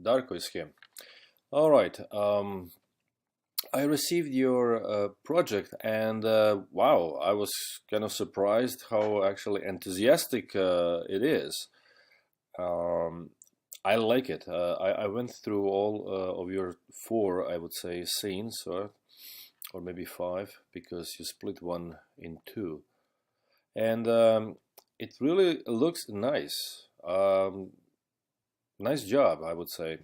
Darko is here. All right. I received your project, and wow, I was kind of surprised how actually enthusiastic it is. Um, I like it. I went through all of your four, I would say, scenes, or maybe five, because you split one in two, and it really looks nice. Nice job, I would say.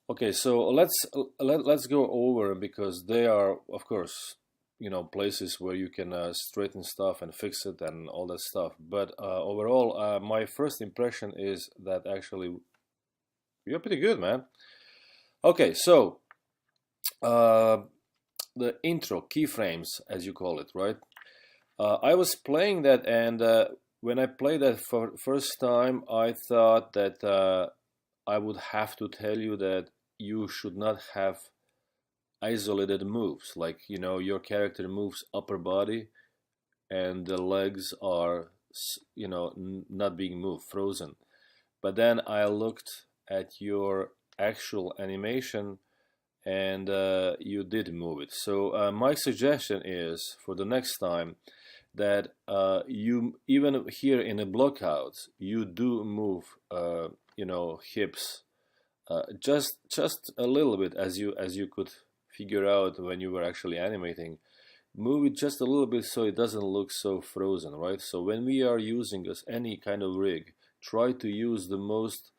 Okay, so let's go over because they are, of course, places where you can straighten stuff and fix it and all that stuff. But overall, my first impression is that actually you're pretty good, man. Okay, so uh, the intro keyframes, as you call it, right? I was playing that, and when I played that for first time, I thought that I would have to tell you that you should not have isolated moves. Like, your character moves upper body and the legs are, not being moved, frozen. But then I looked at your actual animation and you did move it. So my suggestion is for the next time that you, even here in the blockout, you do move, hips just a little bit, as you could figure out when you were actually animating. Move it just a little bit so it doesn't look so frozen, right? So when we are using any kind of rig, try to use the most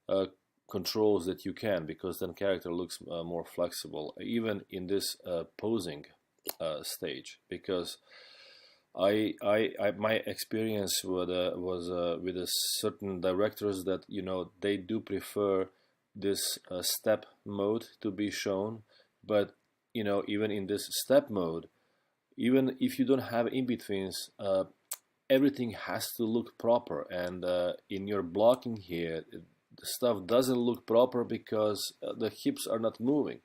uh, controls that you can, because then character looks more flexible, even in this posing stage. Because my experience was with a certain directors that they do prefer this step mode to be shown, but even in this step mode, even if you don't have in betweens, everything has to look proper. And in your blocking here, the stuff doesn't look proper because the hips are not moving,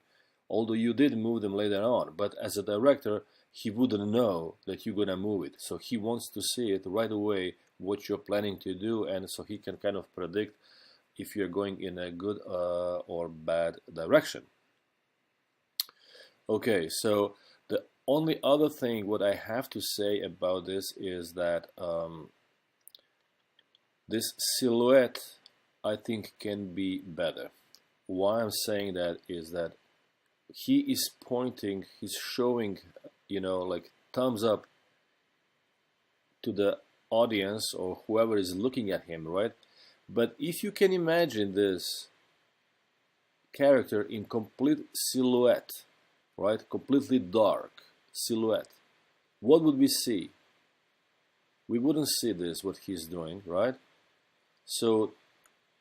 although you did move them later on. But as a director, he wouldn't know that you're gonna move it, so he wants to see it right away what you're planning to do, and so he can kind of predict if you're going in a good or bad direction. Okay, so the only other thing what I have to say about this is that this silhouette, I think, can be better. Why I'm saying that is that he is pointing, he's showing, like thumbs up to the audience or whoever is looking at him, right? But if you can imagine this character in complete silhouette, right? Completely dark silhouette, what would we see? We wouldn't see this, what he's doing, right? So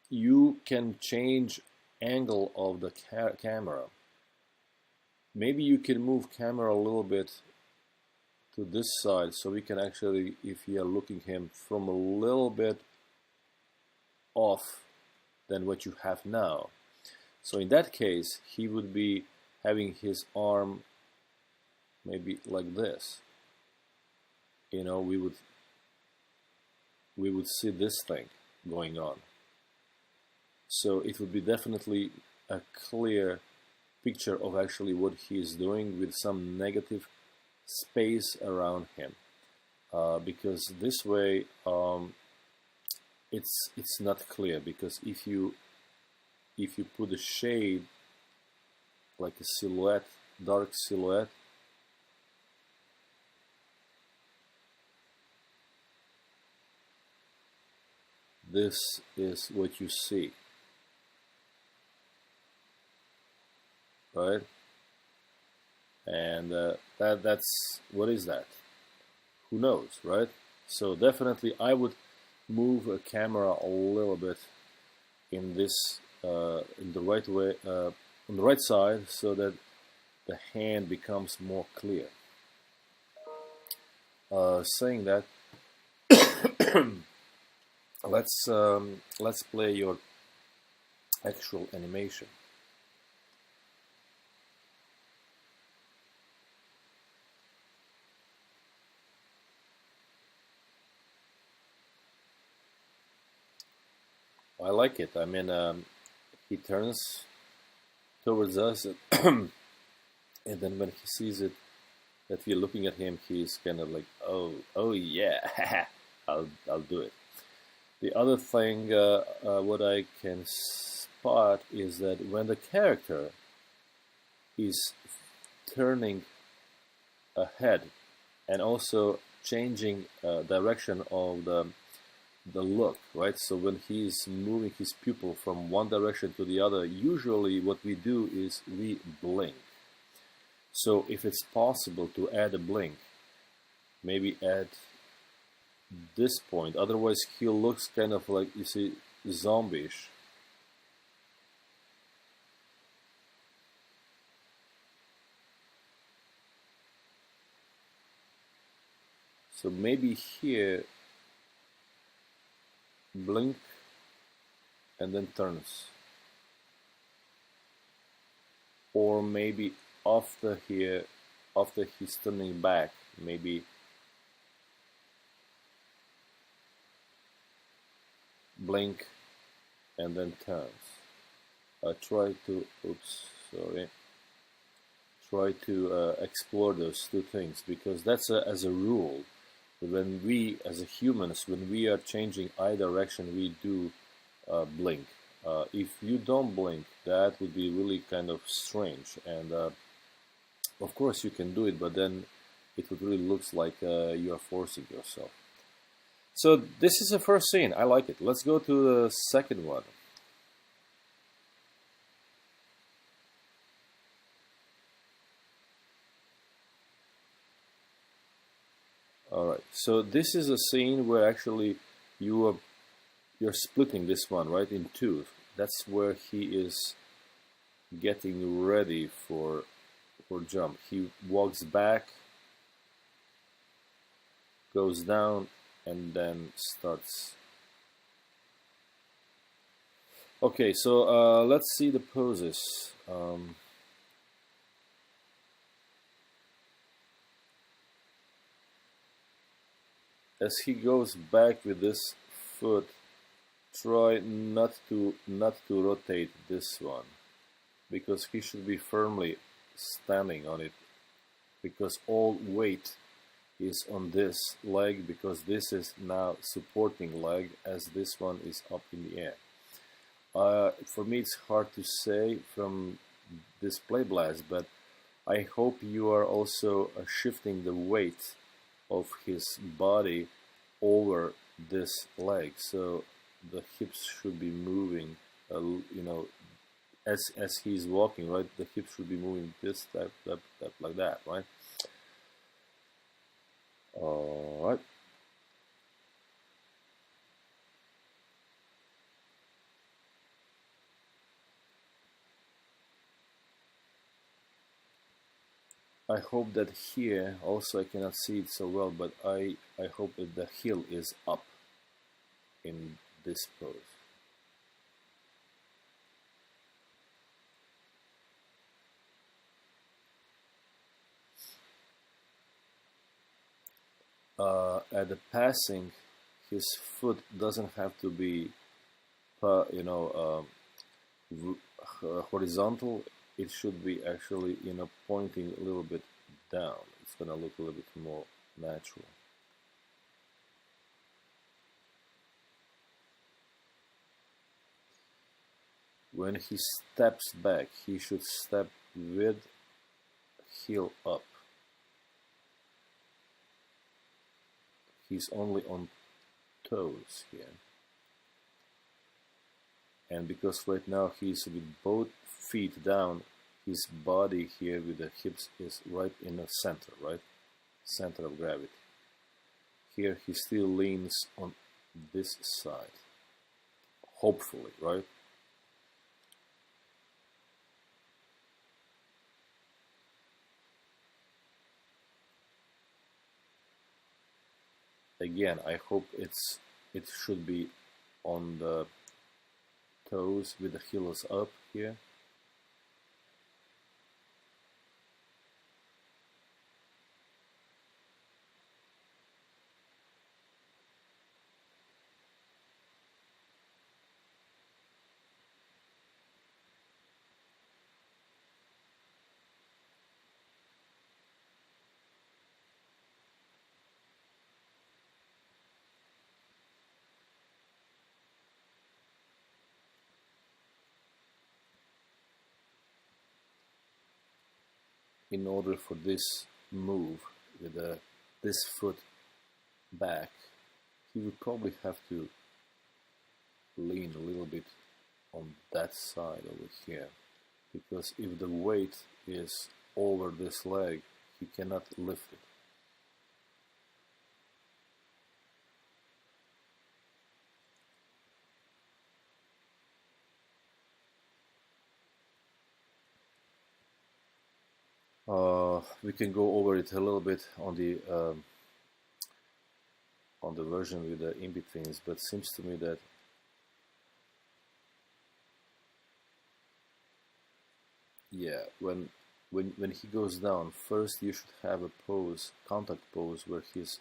you can change angle of the camera. Maybe you can move camera a little bit to this side, so we can actually, if you are looking him from a little bit off than what you have now. So in that case, he would be having his arm maybe like this. We would see this thing going on. So it would be definitely a clear picture of actually what he is doing with some negative space around him, because this way it's not clear. Because if you put a shade like a silhouette, dark silhouette, this is what you see, right? And that's what is that? Who knows, right? So definitely I would move a camera a little bit in this in the right way, on the right side, so that the hand becomes more clear. Saying that, let's play your actual animation. I like it. I mean, he turns towards us, and then when he sees it that we're looking at him, he's kind of like, oh yeah, I'll do it. The other thing, what I can spot is that when the character is turning ahead and also changing direction of the look, right? So when he's moving his pupil from one direction to the other, usually what we do is we blink. So if it's possible to add a blink, maybe add this point. Otherwise, he looks kind of like, you see, zombie-ish. So maybe here, blink, and then turns. Or maybe after here, after he's turning back, maybe blink and then turns. Try to, try to explore those two things, because that's as a rule, when we as humans, when we are changing eye direction, we do blink. If you don't blink, that would be really kind of strange, and of course you can do it, but then it would really looks like you are forcing yourself. So this is the first scene. I like it. Let's go to the second one. Alright, so this is a scene where actually you're splitting this one right in two. That's where he is getting ready for jump. He walks back, goes down, and starts. Okay, so let's see the poses. As he goes back with this foot, try not to rotate this one, because he should be firmly standing on it, because all weight is on this leg, because this is now supporting leg as this one is up in the air. For me it's hard to say from this play blast, but I hope you are also shifting the weight of his body over this leg, so the hips should be moving, you know, as he's walking, right? The hips should be moving this type like that, right? All right. I hope that here, also I cannot see it so well, but I hope that the heel is up in this pose. At the passing, his foot doesn't have to be, you know, horizontal. It should be actually, you know, pointing a little bit down. It's gonna look a little bit more natural. When he steps back, he should step with heel up. He's only on toes here. And because right now he's with both feet down, his body here with the hips is right in the center, right? Center of gravity. Here he still leans on this side. Hopefully, right? Again, I hope it should be on the toes with the heels up here. in order for this move with this foot back, he would probably have to lean a little bit on that side over here, because if the weight is over this leg, he cannot lift it. We can go over it a little bit on the version with the in-betweens, but it seems to me that yeah, when he goes down, first you should have a pose, contact pose, where his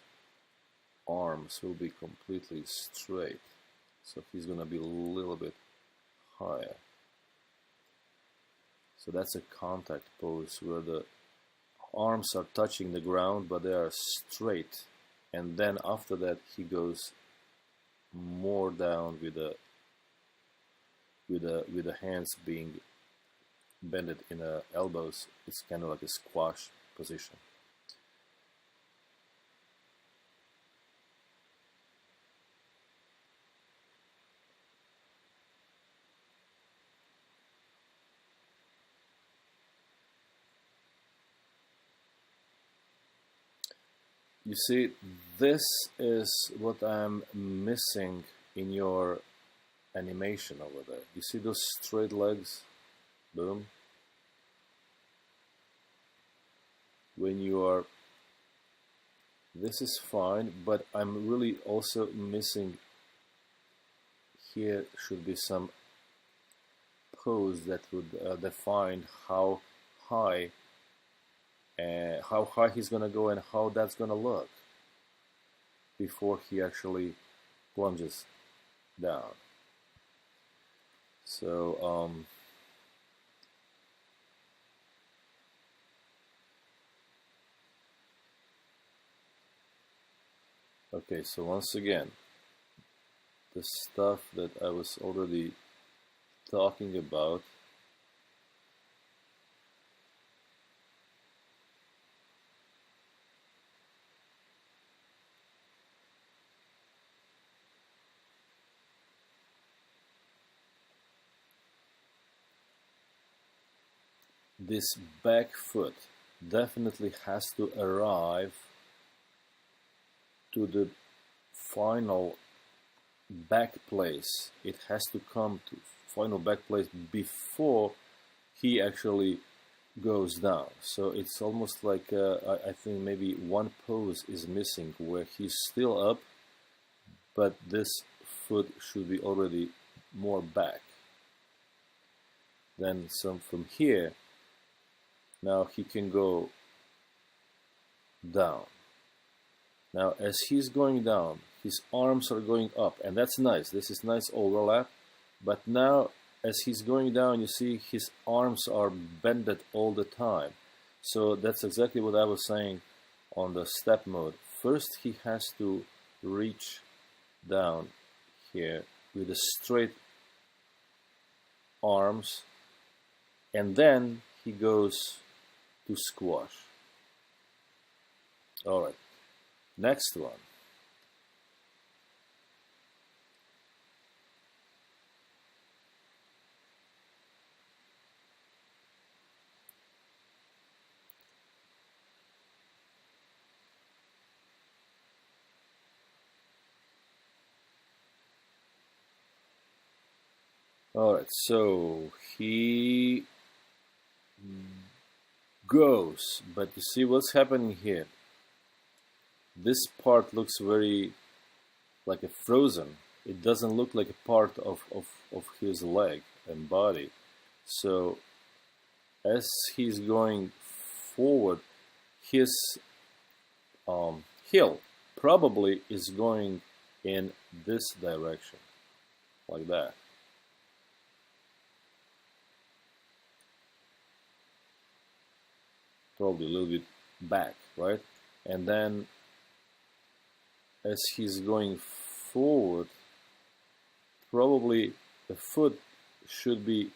arms will be completely straight. So he's gonna be a little bit higher. So that's a contact pose where the arms are touching the ground, but they are straight. And then after that, he goes more down with the hands being bended in the elbows. It's kind of like a squash position. You see, this is what I'm missing in your animation over there. You see those straight legs? Boom. When you are... This is fine, but I'm really also missing... Here should be some pose that would define how high he's gonna go and how that's gonna look before he actually plunges down. So okay, so once again, the stuff that I was already talking about, this back foot definitely has to arrive to the final back place. It has to come to final back place before he actually goes down. So it's almost like I think maybe one pose is missing where he's still up, but this foot should be already more back. Then from here, now he can go down. Now as he's going down, his arms are going up, and that's nice. This is nice overlap. But now as he's going down, you see his arms are bended all the time. So that's exactly what I was saying on the step mode. First he has to reach down here with the straight arms, and then he goes to squash. All right, next one. All right, so he goes, but you see what's happening here. This part looks very like a frozen. It doesn't look like a part of his leg and body. So as he's going forward, his heel probably is going in this direction, like that. Probably a little bit back, right? And then as he's going forward, probably the foot should be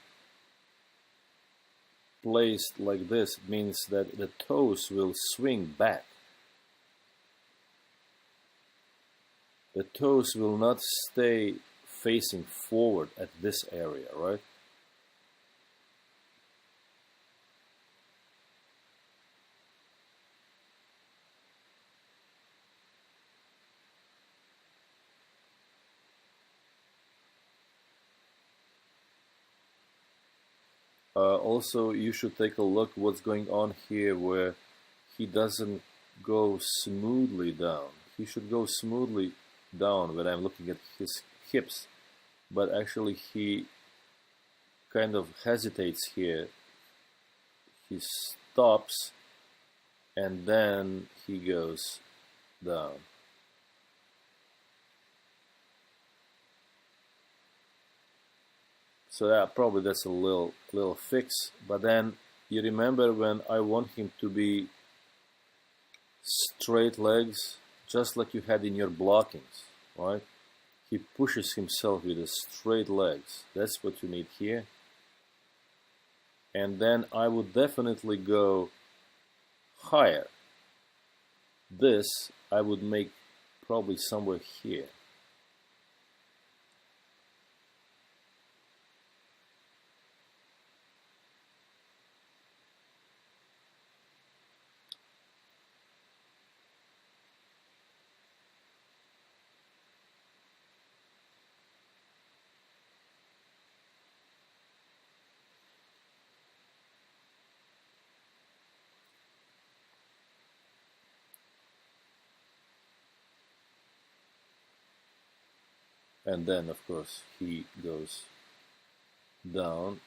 placed like this, it means that the toes will swing back. The toes will not stay facing forward at this area, right? Also, you should take a look what's going on here where he doesn't go smoothly down. He should go smoothly down when I'm looking at his hips, but actually he kind of hesitates here. He stops and then he goes down. So yeah, probably that's a little fix. But then you remember when I want him to be straight legs, just like you had in your blockings, right? He pushes himself with the straight legs. That's what you need here. And then I would definitely go higher. This I would make probably somewhere here. And then, of course, he goes down.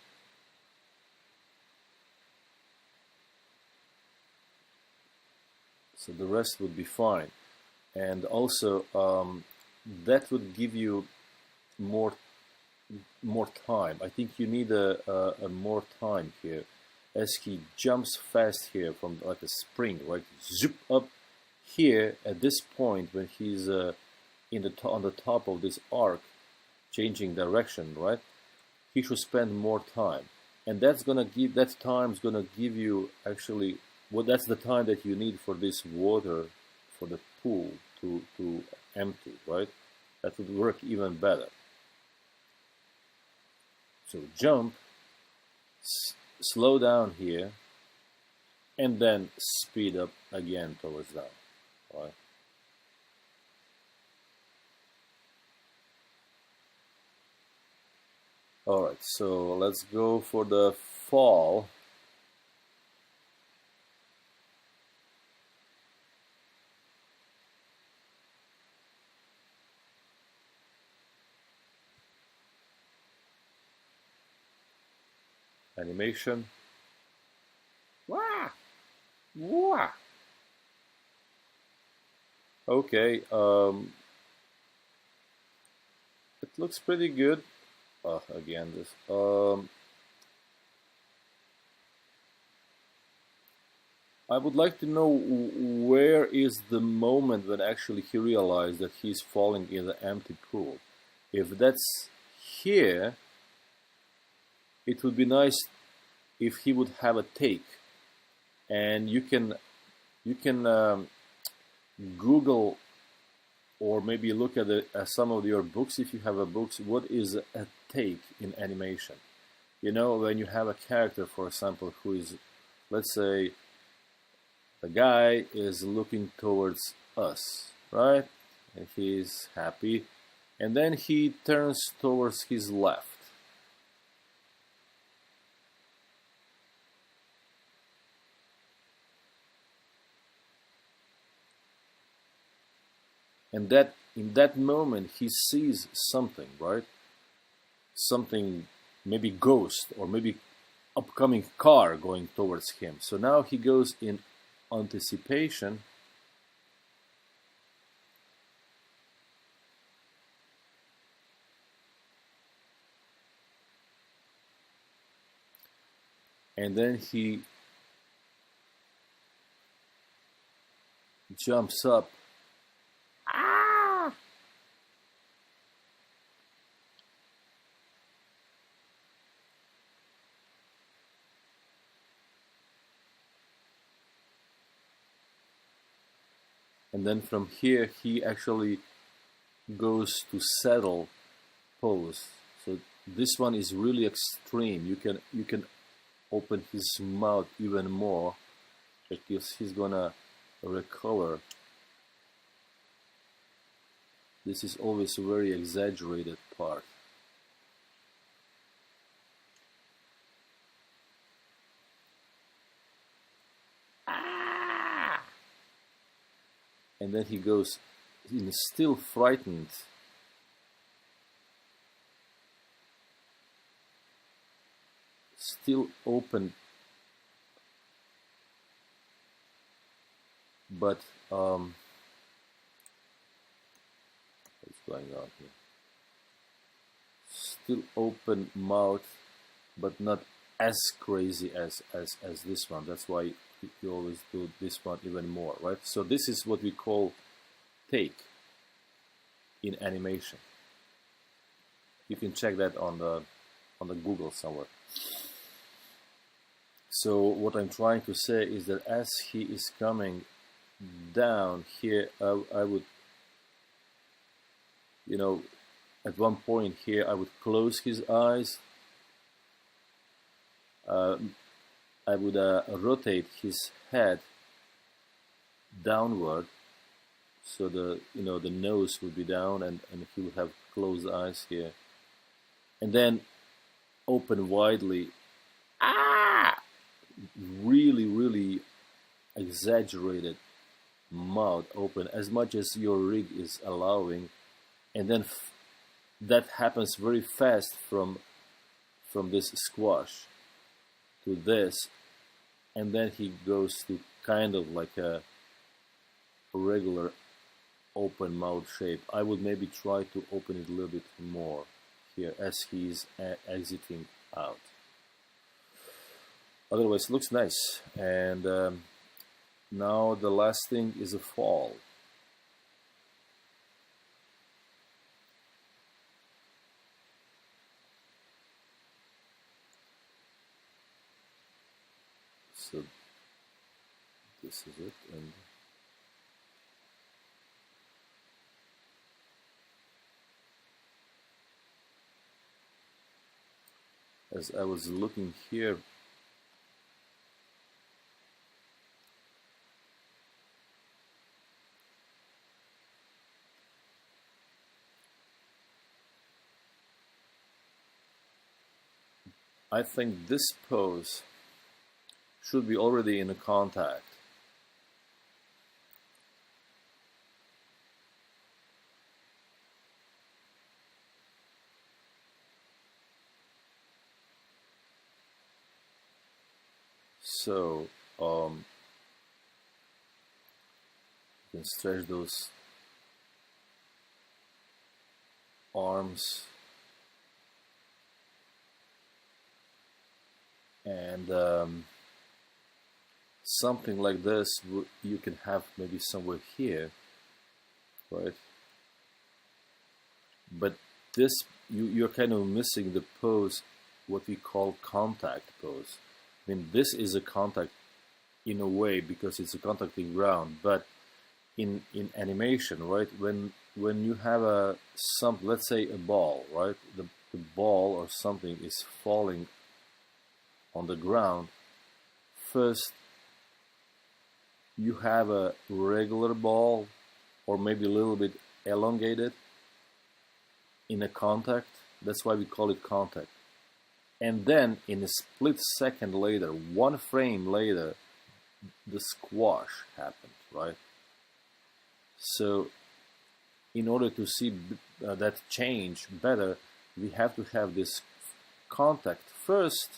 So the rest would be fine. And also, that would give you more time. I think you need a more time here, as he jumps fast here from like a spring, right? Zip up here at this point when he's on the top of this arc, changing direction, right? He should spend more time, and that time's gonna give you actually that's the time that you need for this water, for the pool to empty, right? That would work even better. So jump, slow down here, and then speed up again towards down, right? Alright, so let's go for the fall. Animation. Wah! Wah! Okay, it looks pretty good. Again, this. I would like to know where is the moment when actually he realized that he's falling in the empty pool. If that's here, it would be nice if he would have a take, and you can Google or maybe look at some of your books if you have a books. What is a take in animation? You know, when you have a character, for example, who is, let's say, the guy is looking towards us, right? And he's happy, and then he turns towards his left. And that in that moment he sees something, right? Something, maybe ghost or maybe upcoming car going towards him. So now he goes in anticipation, and then he jumps up. Ah! and then from here he actually goes to settle pose. So this one is really extreme. You can open his mouth even more because he's gonna recover. This is always a very exaggerated part. And then he goes in still frightened. Still open, but what's going on here? Still open mouth, but not as crazy as this one. That's why you always do this one even more, right? So this is what we call take in animation. You can check that on the Google somewhere. So what I'm trying to say is that as he is coming down here, I would, you know, at one point here I would close his eyes. I would rotate his head downward, so the nose would be down, and he would have closed eyes here, and then open widely. Really exaggerated mouth open as much as your rig is allowing, and then that happens very fast from this squash to this, and then he goes to kind of like a regular open mouth shape. I would maybe try to open it a little bit more here as he's exiting out. Otherwise, it looks nice. And now the last thing is a fall. So this is it, and as I was looking here, I think this pose should be already in a contact. So you can stretch those arms, and something like this you can have maybe somewhere here, right? But this, you're kind of missing the pose, what we call contact pose. I mean, this is a contact in a way because it's a contacting ground, but in animation, right? When you have let's say a ball, right? The ball or something is falling on the ground. First, you have a regular ball, or maybe a little bit elongated in a contact. That's why we call it contact. And then in a split second later, one frame later, the squash happened, right? So in order to see that change better, we have to have this contact first,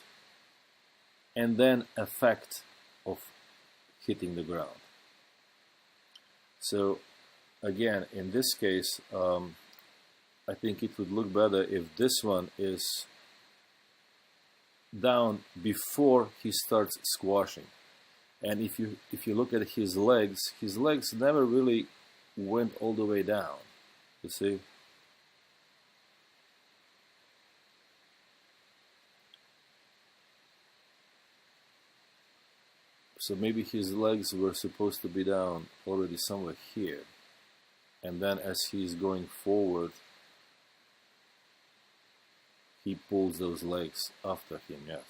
and then effect of hitting the ground. So again, in this case, I think it would look better if this one is down before he starts squashing. And if you look at his legs never really went all the way down, you see? So maybe his legs were supposed to be down already somewhere here. And then as he's going forward, he pulls those legs after him, yes.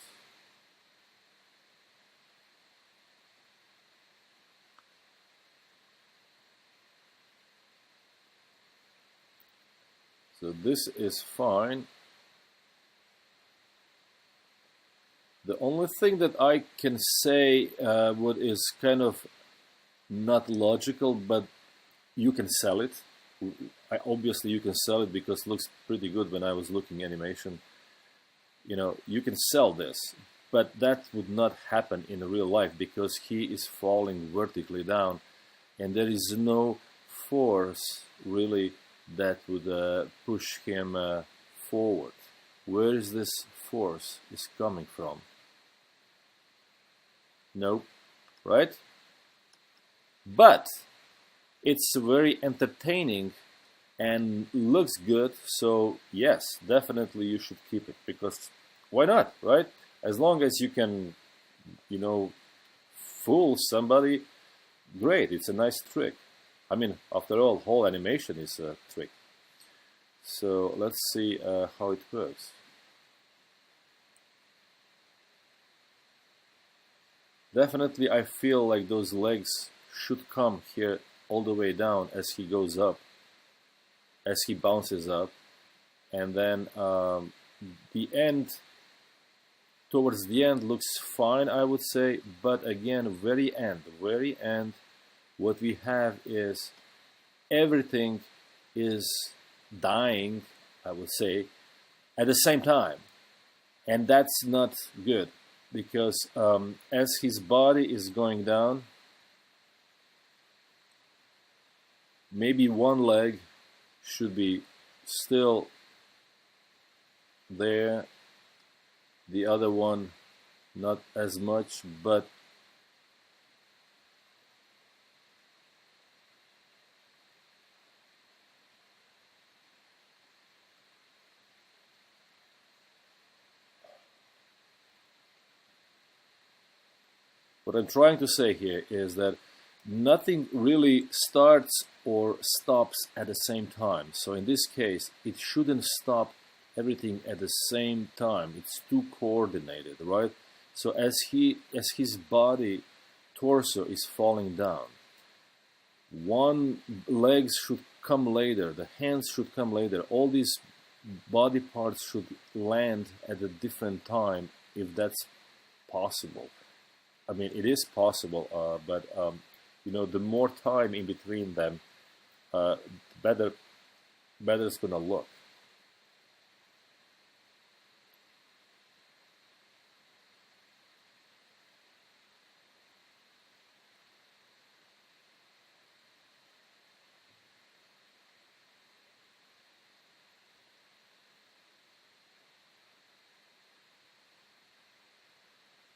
So this is fine. The only thing that I can say what is kind of not logical, but you can sell it. Obviously you can sell it because it looks pretty good when I was looking animation. You know, you can sell this, but that would not happen in real life because he is falling vertically down and there is no force really that would push him forward. Where is this force is coming from? Nope, right? But it's very entertaining and looks good, so yes, definitely you should keep it, because why not, right? As long as you can, you know, fool somebody, great, it's a nice trick. I mean, after all, whole animation is a trick. So let's see how it works. Definitely I feel like those legs should come here all the way down as he goes up, as he bounces up, and then the end, towards the end looks fine, I would say, but again, very end, what we have is everything is dying, I would say, at the same time, and that's not good, because as his body is going down, maybe one leg should be still there, the other one not as much, but what I'm trying to say here is that nothing really starts or stops at the same time. So in this case, it shouldn't stop everything at the same time. It's too coordinated, right? So as his body, torso is falling down, one legs should come later, the hands should come later. All these body parts should land at a different time, if that's possible. I mean, it is possible, but you know, the more time in between them, better it's gonna look.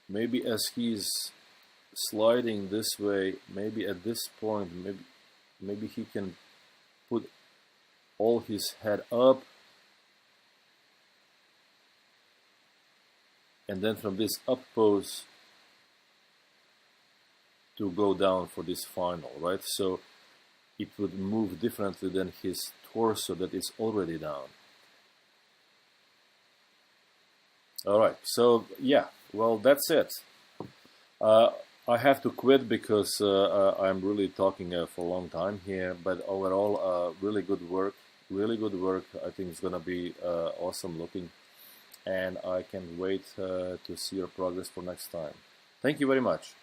Maybe as he's sliding this way, maybe at this point, maybe he can put all his head up, and then from this up pose to go down for this final, right? So it would move differently than his torso that is already down. All right, so yeah, well, that's it. I have to quit because I'm really talking for a long time here, but overall, really good work, really good work. I think it's gonna be awesome looking, and I can't wait to see your progress for next time. Thank you very much.